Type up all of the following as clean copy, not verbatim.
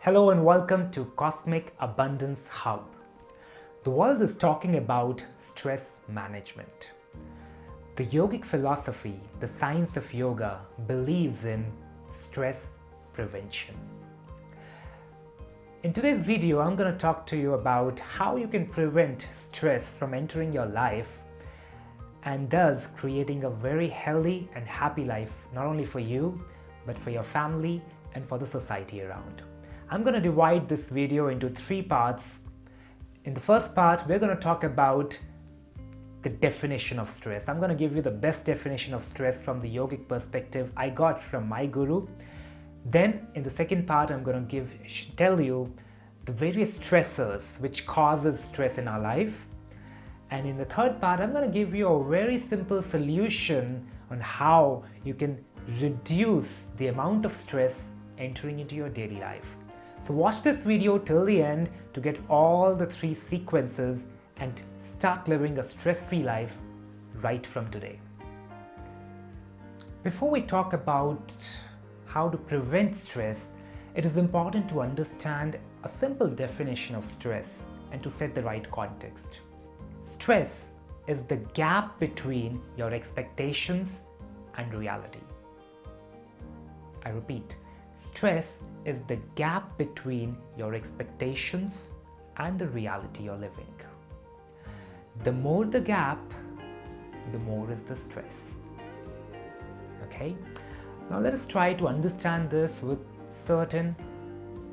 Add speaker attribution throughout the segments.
Speaker 1: Hello and welcome to Cosmic Abundance Hub. The world is talking about stress management. The yogic philosophy, the science of yoga, believes in stress prevention. In today's video, I'm going to talk to you about how you can prevent stress from entering your life and thus creating a very healthy and happy life, not only for you, but for your family and for the society around. I'm going to divide this video into 3 parts. In the first part, we're going to talk about the definition of stress. I'm going to give you the best definition of stress from the yogic perspective I got from my guru. Then in the second part, I'm going to tell you the various stressors which causes stress in our life. And in the third part, I'm going to give you a very simple solution on how you can reduce the amount of stress entering into your daily life. So watch this video till the end to get all the 3 sequences and start living a stress-free life right from today. Before we talk about how to prevent stress, it is important to understand a simple definition of stress and to set the right context. Stress is the gap between your expectations and reality. I repeat, stress is the gap between your expectations and the reality you're living. The more the gap, the more is the stress. Okay? Now let us try to understand this with certain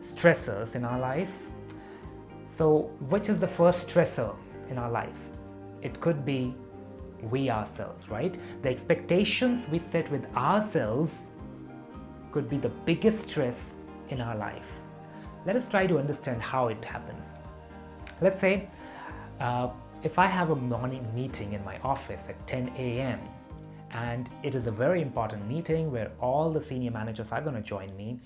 Speaker 1: stressors in our life. So, which is the first stressor in our life? It could be we ourselves, right? The expectations we set with ourselves could be the biggest stress in our life. Let us try to understand how it happens. Let's say if I have a morning meeting in my office at 10 a.m. and it is a very important meeting where all the senior managers are going to join me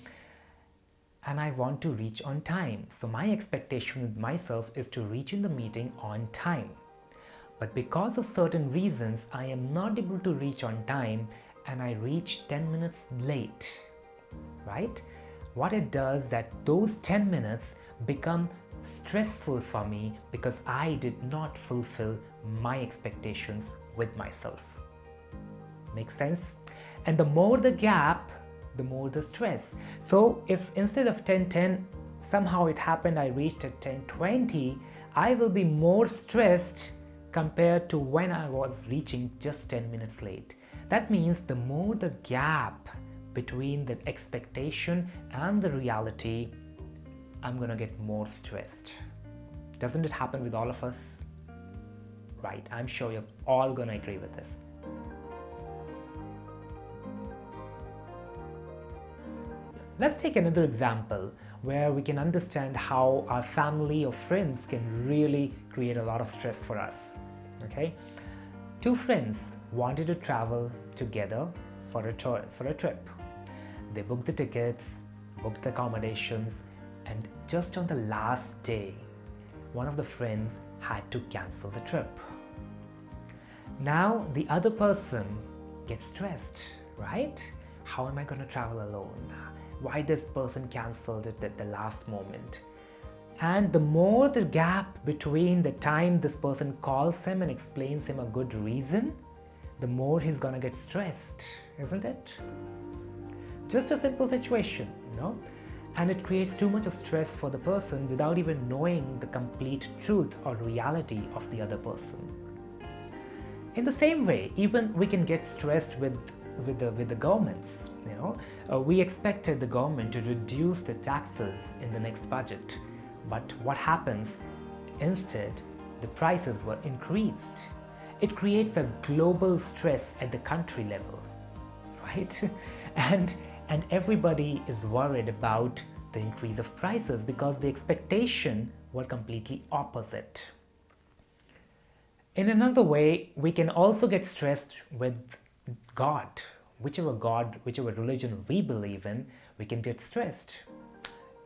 Speaker 1: and I want to reach on time. So my expectation with myself is to reach in the meeting on time. But because of certain reasons, I am not able to reach on time and I reach 10 minutes late. Right? What it does that those 10 minutes become stressful for me because I did not fulfill my expectations with myself. Make sense? And the more the gap, the more the stress. So if instead of 10:10 somehow it happened I reached at 10:20, I will be more stressed compared to when I was reaching just 10 minutes late. That means the more the gap between the expectation and the reality, I'm gonna get more stressed. Doesn't it happen with all of us? Right, I'm sure you're all gonna agree with this. Let's take another example where we can understand how our family or friends can really create a lot of stress for us. Okay? 2 friends wanted to travel together for a trip. They booked the tickets, booked the accommodations, and just on the last day, one of the friends had to cancel the trip. Now the other person gets stressed, right? How am I going to travel alone? Why this person canceled it at the last moment? And the more the gap between the time this person calls him and explains him a good reason, the more he's going to get stressed, isn't it? Just a simple situation, you know? And it creates too much of stress for the person without even knowing the complete truth or reality of the other person. In the same way, even we can get stressed with the governments. You know, we expected the government to reduce the taxes in the next budget, but what happens? Instead, the prices were increased. It creates a global stress at the country level, right? And everybody is worried about the increase of prices because the expectation were completely opposite. In another way, we can also get stressed with God. Whichever religion we believe in, we can get stressed.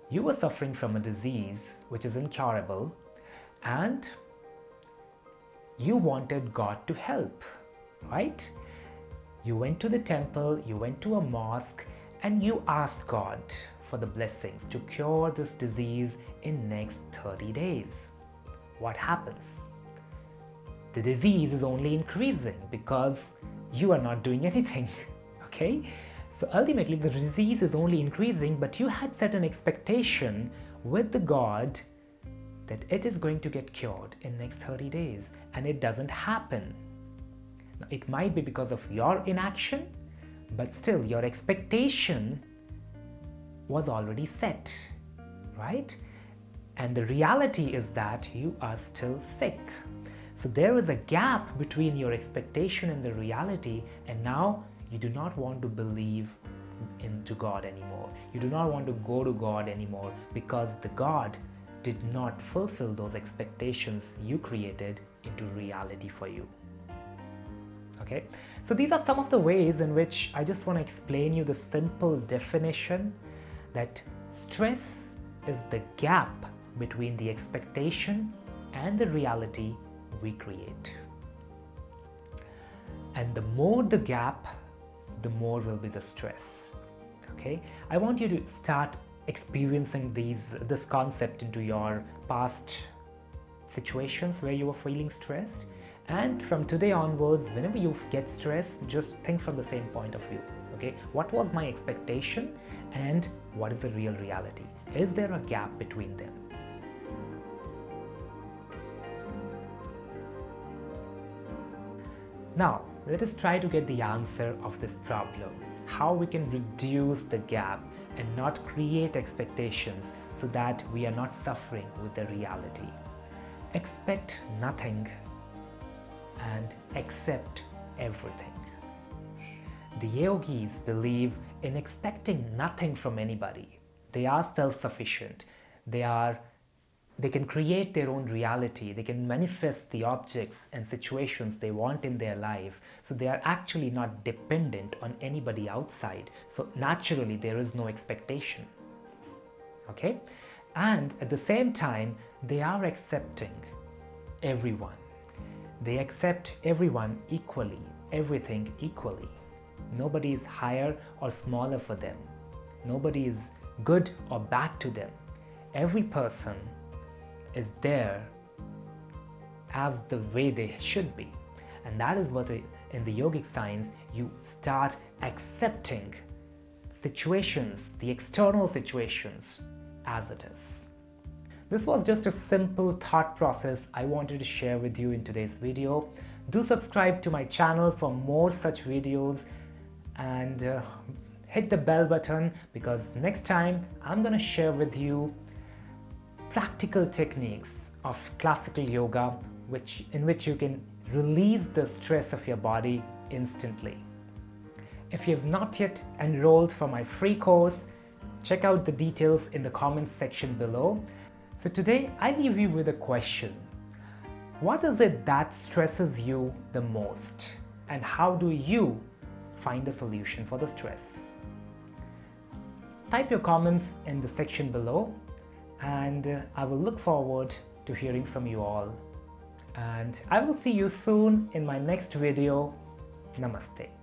Speaker 1: You were suffering from a disease which is incurable and you wanted God to help, right? You went to the temple, you went to a mosque, and you asked God for the blessings to cure this disease in next 30 days. What happens? The disease is only increasing because you are not doing anything. Okay? So ultimately the disease is only increasing, but you had set an expectation with the God that it is going to get cured in next 30 days, and it doesn't happen. Now, it might be because of your inaction, but still your expectation was already set, right? And the reality is that you are still sick. So there is a gap between your expectation and the reality, and now you do not want to believe into God anymore. You do not want to go to God anymore because the God did not fulfill those expectations you created into reality for you. Okay, so these are some of the ways in which I just want to explain you the simple definition that stress is the gap between the expectation and the reality we create. And the more the gap, the more will be the stress. Okay, I want you to start experiencing this concept into your past situations where you were feeling stressed, and from today onwards, whenever you get stressed, just think from the same point of view. Okay, what was my expectation and what is the real reality? Is there a gap between them? Now let us try to get the answer of this problem, how we can reduce the gap and not create expectations so that we are not suffering with the reality. Expect nothing and accept everything. The yogis believe in expecting nothing from anybody. They are self-sufficient. They can create their own reality. They can manifest the objects and situations they want in their life. So they are actually not dependent on anybody outside. So naturally, there is no expectation. Okay? And at the same time, they are accepting everyone. They accept everyone equally, everything equally. Nobody is higher or smaller for them. Nobody is good or bad to them. Every person is there as the way they should be. And that is what in the yogic science, you start accepting situations, the external situations as it is. This was just a simple thought process I wanted to share with you in today's video. Do subscribe to my channel for more such videos and hit the bell button, because next time I'm going to share with you practical techniques of classical yoga in which you can release the stress of your body instantly. If you have not yet enrolled for my free course, check out the details in the comments section below. So today I leave you with a question. What is it that stresses you the most, and how do you find a solution for the stress? Type your comments in the section below, and I will look forward to hearing from you all. And I will see you soon in my next video. Namaste.